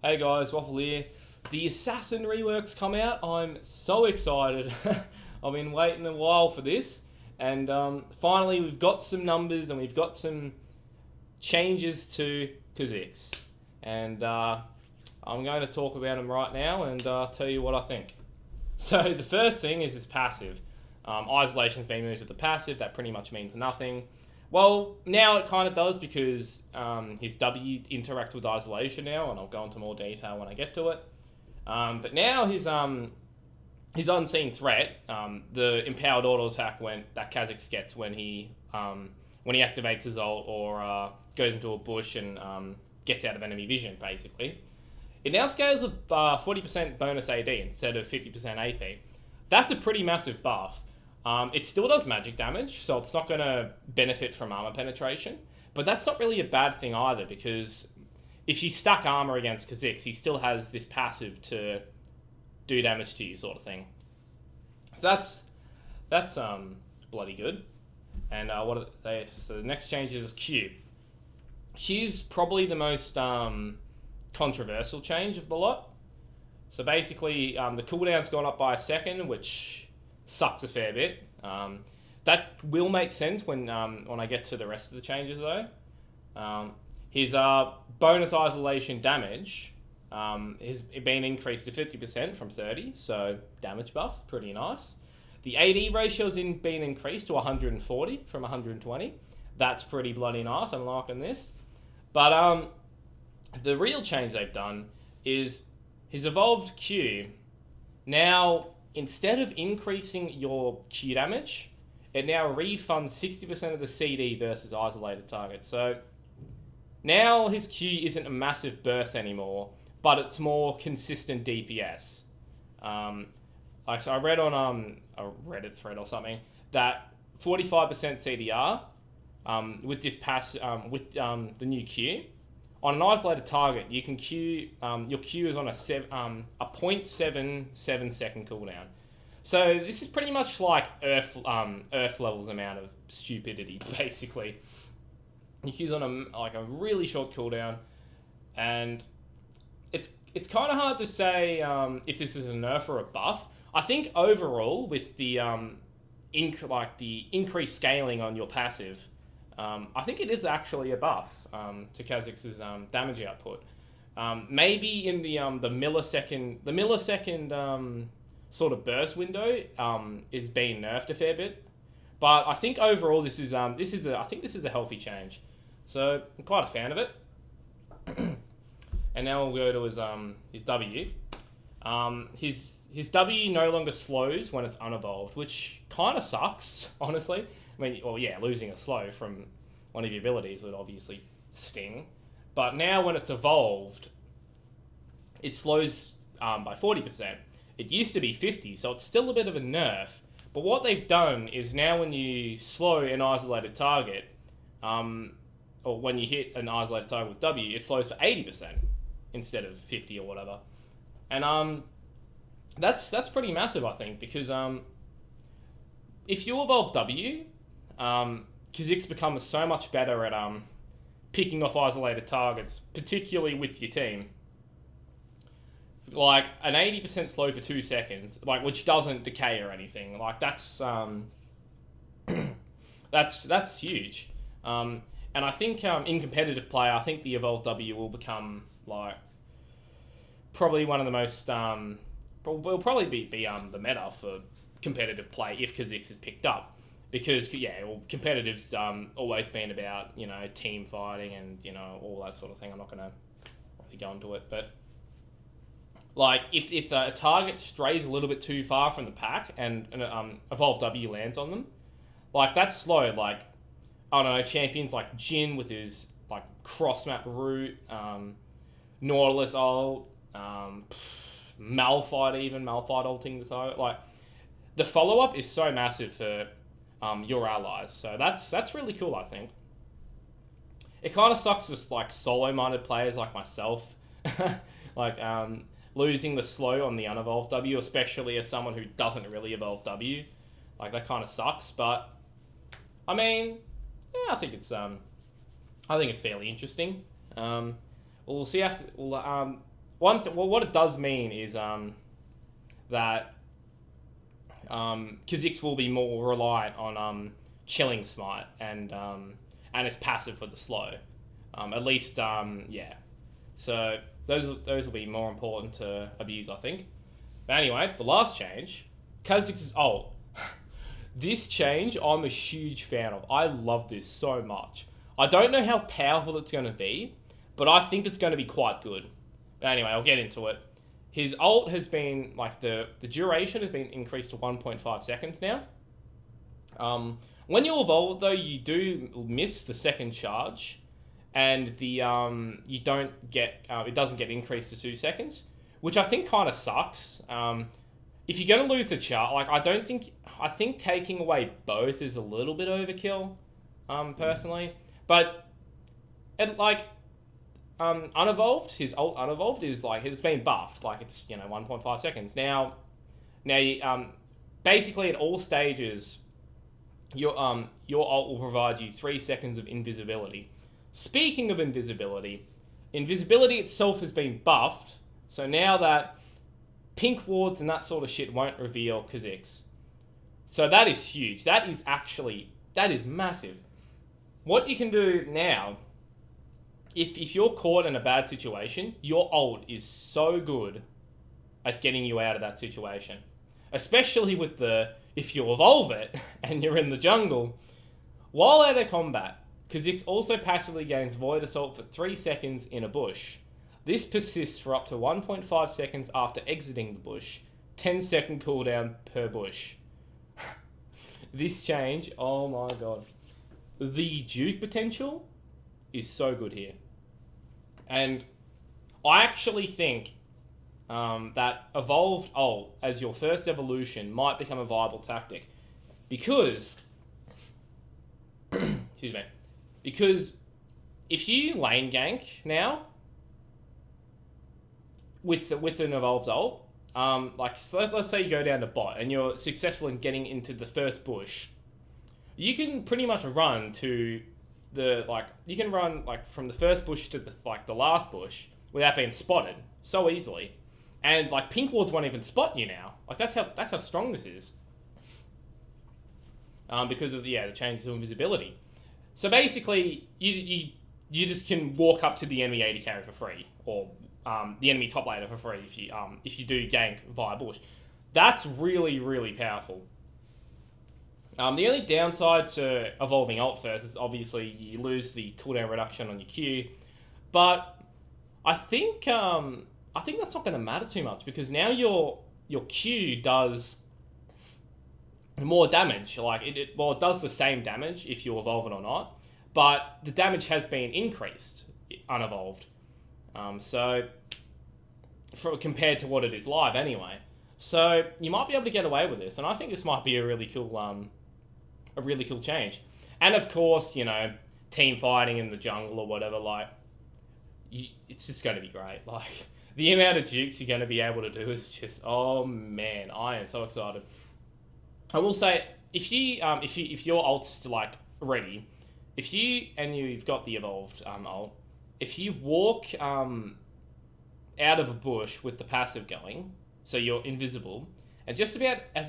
Hey guys, Waffle here. The Assassin reworks come out. I'm so excited. I've been waiting a while for this, and finally we've got some numbers and we've got some changes to Kha'Zix, and I'm going to talk about them right now and tell you what I think. So the first thing is his passive. Isolation's been moved to the passive. That pretty much means nothing. Well, now it kind of does because his W interacts with isolation now, and I'll go into more detail when I get to it. But now his unseen threat, the empowered auto attack that Kha'Zix gets when he activates his ult or goes into a bush and gets out of enemy vision, basically. It now scales with 40% bonus AD instead of 50% AP. That's a pretty massive buff. It still does magic damage, so it's not going to benefit from armor penetration. But that's not really a bad thing either, because if you stack armor against Kha'Zix, he still has this passive to do damage to you, sort of thing. So that's bloody good. And so the next change is Q. Q's probably the most controversial change of the lot. So basically, the cooldown's gone up by a second, which sucks a fair bit. That will make sense when I get to the rest of the changes, though. His bonus isolation damage has been increased to 50% from 30, so damage buff, pretty nice. The AD ratio has been increased to 140 from 120. That's pretty bloody nice. I'm liking this. But the real change they've done is his evolved Q. Now, instead of increasing your Q damage, it now refunds 60% of the CD versus isolated targets. So now his Q isn't a massive burst anymore, but it's more consistent DPS. So I read on a Reddit thread or something that 45% CDR with this with the new Q. On an isolated target, you can Q. Your Q is on a 0.77 second cooldown. So this is pretty much like Earth levels amount of stupidity, basically. Your Q's on a really short cooldown, and it's kind of hard to say if this is a nerf or a buff. I think overall with the increased scaling on your passive, I think it is actually a buff to Kha'Zix's damage output. Maybe in the millisecond sort of burst window is being nerfed a fair bit, but I think overall this is a healthy change. So I'm quite a fan of it. And now we'll go to his W. His W no longer slows when it's unevolved, which kind of sucks, honestly. I mean, well, yeah, losing a slow from one of your abilities would obviously sting. But now when it's evolved, it slows by 40%. It used to be 50, so it's still a bit of a nerf. But what they've done is now when you slow an isolated target, or when you hit an isolated target with W, it slows for 80% instead of 50 or whatever. And that's pretty massive, I think, because if you evolve W, Kha'Zix becomes so much better at picking off isolated targets, particularly with your team. Like an 80% slow for 2 seconds, which doesn't decay or anything. That's that's huge. And I think in competitive play, I think the evolved W will become probably one of the most will probably be the meta for competitive play if Kha'Zix is picked up. Because, competitive's always been about, team fighting and, all that sort of thing. I'm not going to really go into it. But, if the target strays a little bit too far from the pack and Evolved W lands on them, that's slow. I don't know, champions like Jin with his, cross-map route, Nautilus ult, Malphite ulting the target. The follow-up is so massive for your allies, so that's really cool. I think it kind of sucks for solo-minded players like myself, losing the slow on the unevolved W, especially as someone who doesn't really evolve W. That kind of sucks, but I mean, yeah, I think it's fairly interesting. We'll see after. what it does mean is that Kha'Zix will be more reliant on chilling smite and it's passive for the slow. At least yeah. So those will be more important to abuse, I think. But anyway, the last change, Kha'Zix's ult. This change I'm a huge fan of. I love this so much. I don't know how powerful it's going to be, but I think it's going to be quite good. But anyway, I'll get into it. His ult has been, like, the duration has been increased to 1.5 seconds now. When you evolve it, though, you do miss the second charge, and the you don't get it doesn't get increased to 2 seconds, which I think kind of sucks. If you're going to lose the charge, like, I think taking away both is a little bit overkill, personally. But it, like, unevolved, his ult unevolved is, like, it's been buffed, like, it's, 1.5 seconds now. Basically at all stages, your ult will provide you 3 seconds of invisibility. Speaking of invisibility itself has been buffed, so now that pink wards and that sort of shit won't reveal Kha'Zix. So that is huge. That is massive. What you can do now, if you're caught in a bad situation, your ult is so good at getting you out of that situation. Especially with if you evolve it and you're in the jungle. While out of combat, Kha'Zix also passively gains Void Assault for 3 seconds in a bush. This persists for up to 1.5 seconds after exiting the bush. 10-second cooldown per bush. This change, oh my god. The Duke potential is so good here. And I actually think that evolved ult as your first evolution might become a viable tactic. Because, excuse me, because if you lane gank now with an evolved ult, let's say you go down to bot and you're successful in getting into the first bush, you can pretty much run to you can run from the first bush to the last bush without being spotted so easily. And pink wards won't even spot you now. That's how strong this is. Because of the changes to invisibility. So basically, you just can walk up to the enemy AD carry for free, or the enemy top laner for free if you do gank via bush. That's really, really powerful. The only downside to evolving ult first is obviously you lose the cooldown reduction on your Q, but I think that's not going to matter too much because now your Q does more damage. It does the same damage if you evolve it or not, but the damage has been increased unevolved. Compared to what it is live anyway. So you might be able to get away with this, and I think this might be a really cool change. And of course, team fighting in the jungle or whatever, it's just going to be great. The amount of dukes you're going to be able to do is just, oh man, I am so excited. I will say, if your ult's ready, you've got the evolved ult, if you walk out of a bush with the passive going, so you're invisible, and as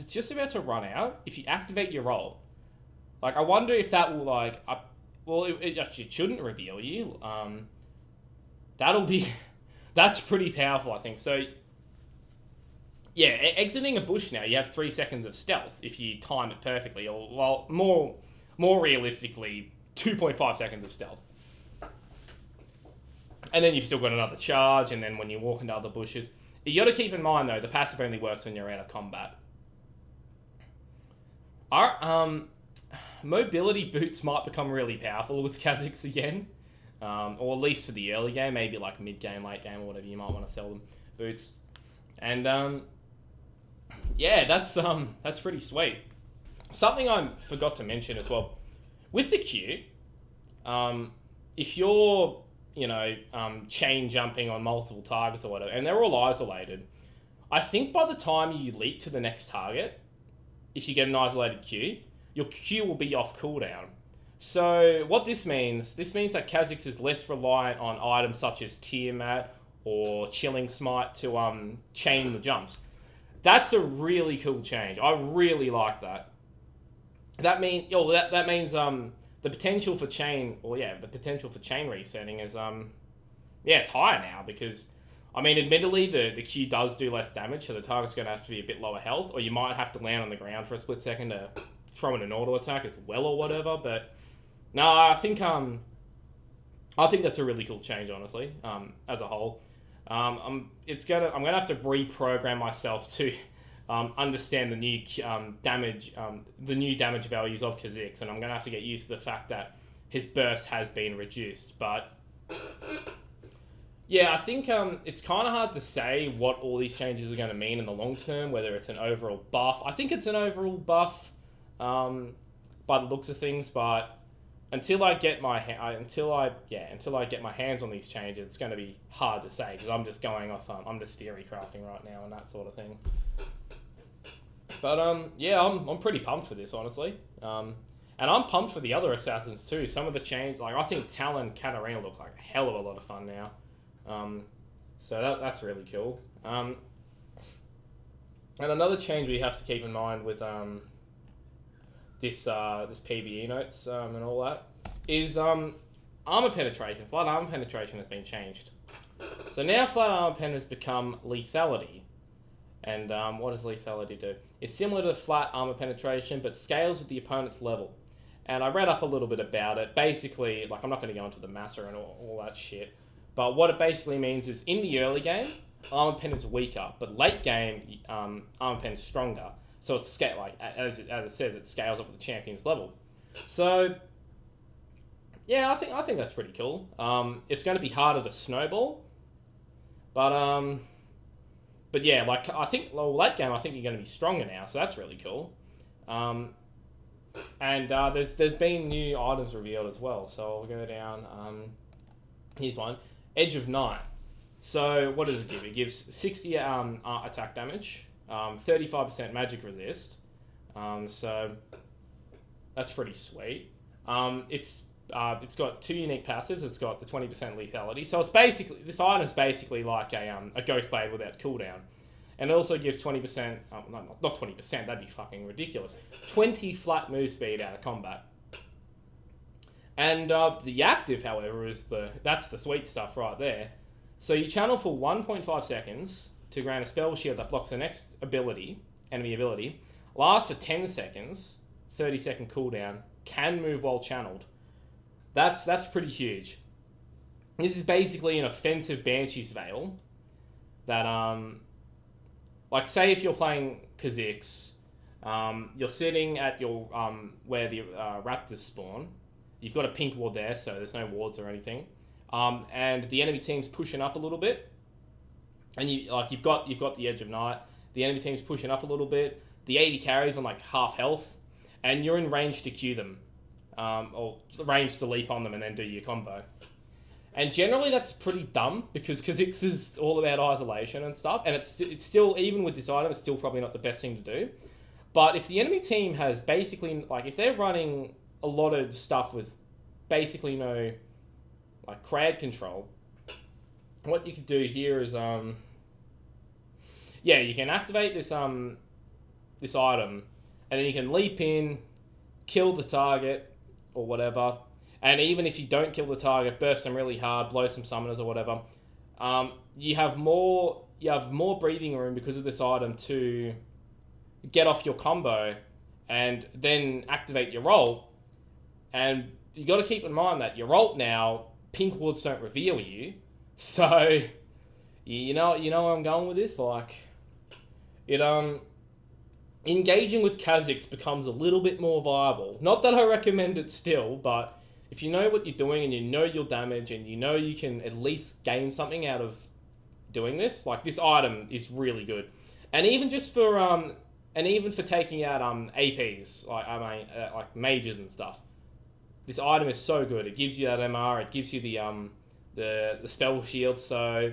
it's just about to run out, if you activate your ult, I wonder if that will it actually shouldn't reveal you. That's pretty powerful, I think. So yeah, exiting a bush now, you have 3 seconds of stealth if you time it perfectly, or more realistically, 2.5 seconds of stealth. And then you've still got another charge, and then when you walk into other bushes. You got to keep in mind, though, the passive only works when you're out of combat. Mobility boots might become really powerful with Kha'Zix again. Or at least for the early game, maybe mid-game, late game, or whatever, you might want to sell them boots. And, yeah, that's pretty sweet. Something I forgot to mention as well. With the Q, if you're chain jumping on multiple targets or whatever, and they're all isolated, I think by the time you leap to the next target, if you get an isolated Q, your Q will be off cooldown. So what this means that Kha'Zix is less reliant on items such as Tiamat or chilling smite to chain the jumps. That's a really cool change. I really like that. That means the potential for chain resetting is it's higher now because I mean admittedly the Q does do less damage, so the target's going to have to be a bit lower health, or you might have to land on the ground for a split second to throw in an auto attack as well or whatever. But no, I think that's a really cool change, honestly. As a whole, I'm gonna have to reprogram myself to understand the new damage values of Kha'Zix, and I'm gonna have to get used to the fact that his burst has been reduced. But yeah, I think it's kind of hard to say what all these changes are going to mean in the long term. Whether it's an overall buff, I think it's an overall buff by the looks of things, but until I get my hands on these changes, it's going to be hard to say because I'm just going off. I'm just theory crafting right now and that sort of thing. But I'm pretty pumped for this, honestly. And I'm pumped for the other assassins too. Some of the change, like I think Talon Katarina look like a hell of a lot of fun now. So that's really cool. And another change we have to keep in mind with this PvE notes and all that is armor penetration. Flat armor penetration has been changed. So now flat armor pen has become lethality. And what does lethality do? It's similar to flat armor penetration, but scales with the opponent's level. And I read up a little bit about it. Basically, like I'm not going to go into the massa and all that shit. But what it basically means is in the early game, armor pen is weaker, but late game, armor pen is stronger. So it's as it says, it scales up with the champion's level. So yeah, I think that's pretty cool. It's going to be harder to snowball, but yeah, like I think late game, I think you're going to be stronger now. So that's really cool. And there's been new items revealed as well. So I'll go down. Here's one. Edge of Night. So what does it give? It gives 60 attack damage, 35% magic resist. So that's pretty sweet. It's got 2 unique passives. It's got the 20% lethality. So it's basically this item is basically like a Ghost Blade without cooldown. And it also gives 20%. Not 20%. That'd be fucking ridiculous. 20 flat move speed out of combat. And the active, however, that's the sweet stuff right there. So you channel for 1.5 seconds to grant a spell shield that blocks the next enemy ability, lasts for 10 seconds, 30-second cooldown, can move while channeled. That's pretty huge. This is basically an offensive Banshee's Veil that, like say if you're playing Kha'Zix, you're sitting at your, where the raptors spawn. You've got a pink ward there, so there's no wards or anything. And the enemy team's pushing up a little bit, and you've got the Edge of Night. The enemy team's pushing up a little bit. The 80 carries on like half health, and you're in range to Q them, or range to leap on them and then do your combo. And generally that's pretty dumb because Kha'Zix is all about isolation and stuff, and it's still, even with this item, it's still probably not the best thing to do. But if the enemy team has basically, like if they're running a lot of stuff with basically no like crowd control, what you could do here is you can activate this this item, and then you can leap in, kill the target or whatever, and even if you don't kill the target, burst them really hard, blow some summoners or whatever, you have more breathing room because of this item to get off your combo and then activate your roll. And you got to keep in mind that your ult now, pink wards don't reveal you, so you know where I'm going with this. Like it engaging with Kha'Zix becomes a little bit more viable. Not that I recommend it still, but if you know what you're doing and you know your damage and you know you can at least gain something out of doing this, like this item is really good. And even just for taking out APs like mages and stuff. This item is so good. It gives you that MR. It gives you the spell shield. So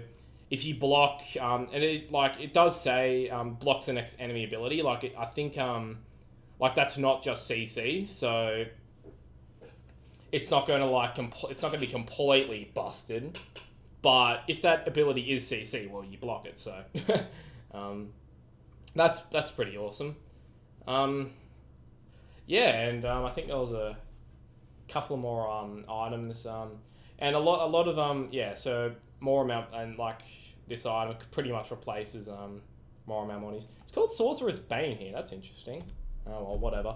if you block, and it does say blocks the next enemy ability. I think that's not just CC. So it's not going to it's not going to be completely busted. But if that ability is CC, well, you block it. So that's pretty awesome. Yeah, and I think there was a couple more items, and a lot of yeah. So more amount, and like this item pretty much replaces more amount monies. It's called Sorcerer's Bane here. That's interesting. Oh well, whatever.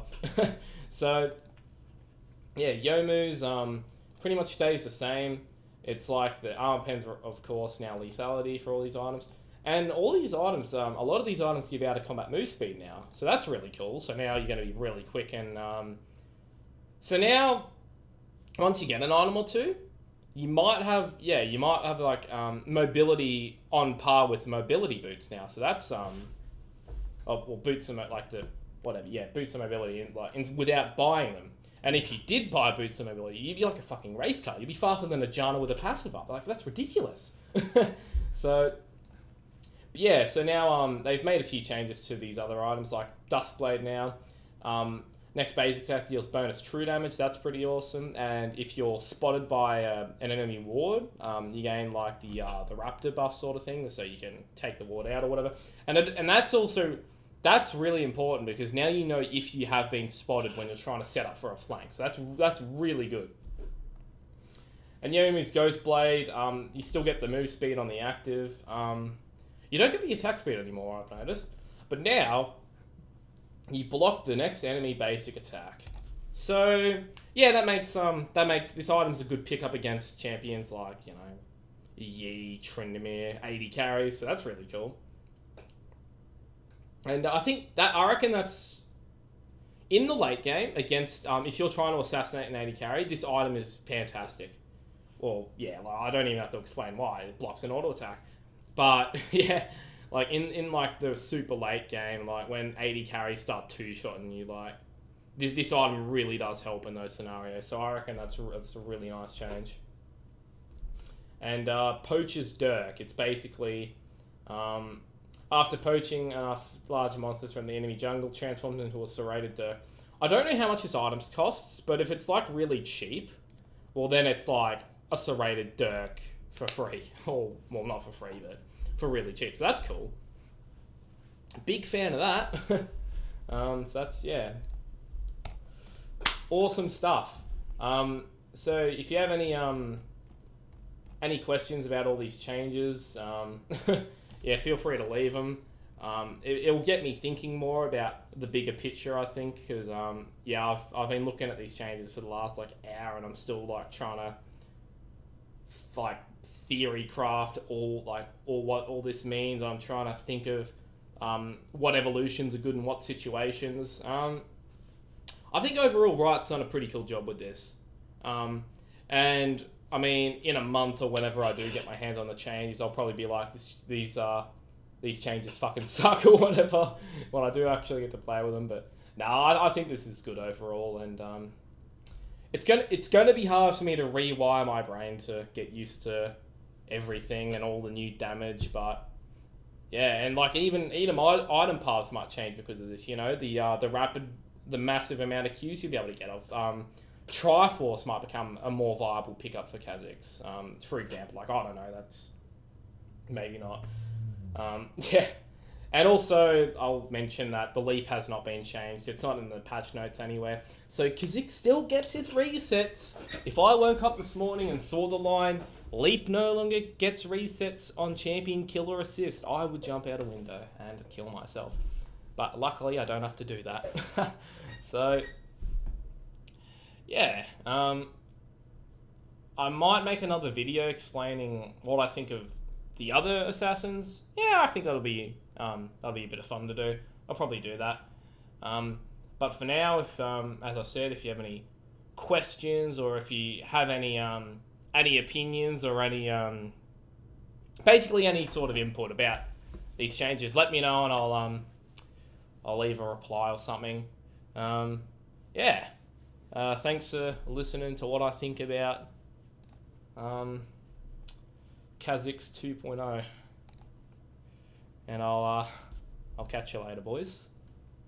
So yeah, Yomu's pretty much stays the same. It's like the armor pens, of course, now lethality for all these items. And all these items, a lot of these items give out a combat move speed now. So that's really cool. So now you're going to be really quick. And so now, once you get an item or two, you might have like mobility on par with mobility boots now. So that's, boots and like the, whatever, yeah, boots and mobility without buying them. And if you did buy boots and mobility, you'd be like a fucking race car. You'd be faster than a Janna with a passive up. Like, that's ridiculous. So, yeah, so now they've made a few changes to these other items, like Duskblade now. Next basic attack deals bonus true damage. That's pretty awesome. And if you're spotted by an enemy ward, you gain like the raptor buff sort of thing, so you can take the ward out or whatever. And that's also... That's really important because now you know if you have been spotted when you're trying to set up for a flank. So that's really good. And Yomu's Ghostblade, you still get the move speed on the active. You don't get the attack speed anymore, I've noticed. But now, you block the next enemy basic attack. So, yeah, that makes this item's a good pickup against champions like, you know, Yi, Tryndamere, 80 carries. So that's really cool. And I reckon that's in the late game against if you're trying to assassinate an 80 carry, this item is fantastic. Well, yeah, like, I don't even have to explain why. It blocks an auto attack. But yeah, like in like the super late game, like when 80 carries start two-shotting you, like this item really does help in those scenarios. So I reckon that's a really nice change. And Poacher's Dirk, it's basically after poaching large monsters from the enemy jungle, transforms into a serrated Dirk. I don't know how much this item costs, but if it's like really cheap, well then it's like a serrated Dirk for free. Or, well, not for free, but for really cheap. So that's cool. Big fan of that. So that's, yeah. Awesome stuff. So if you have any questions about all these changes, yeah, feel free to leave them. It'll get me thinking more about the bigger picture, I think, because yeah, I've been looking at these changes for the last like hour, and I'm still like trying to like theory craft all what all this means. I'm trying to think of what evolutions are good in what situations. I think overall Riot's done a pretty cool job with this, and I mean, in a month or whenever I do get my hands on the changes, I'll probably be like, these changes fucking suck or whatever when I do actually get to play with them. But no, I think this is good overall, and it's gonna be hard for me to rewire my brain to get used to everything and all the new damage. But yeah, and like even my item paths might change because of this. You know, the massive amount of Qs you'll be able to get off. Triforce might become a more viable pickup for Kha'Zix. For example, like, I don't know, that's maybe not. Yeah. And also, I'll mention that the leap has not been changed. It's not in the patch notes anywhere. So Kha'Zix still gets his resets. If I woke up this morning and saw the line, leap no longer gets resets on champion kill or assist, I would jump out a window and kill myself. But luckily, I don't have to do that. So... yeah, I might make another video explaining what I think of the other assassins. Yeah, I think that'll be a bit of fun to do. I'll probably do that. But for now, if as I said, if you have any questions or if you have any opinions or any basically any sort of input about these changes, let me know and I'll leave a reply or something. Yeah. Thanks for listening to what I think about Kha'Zix 2.0, and I'll catch you later, boys.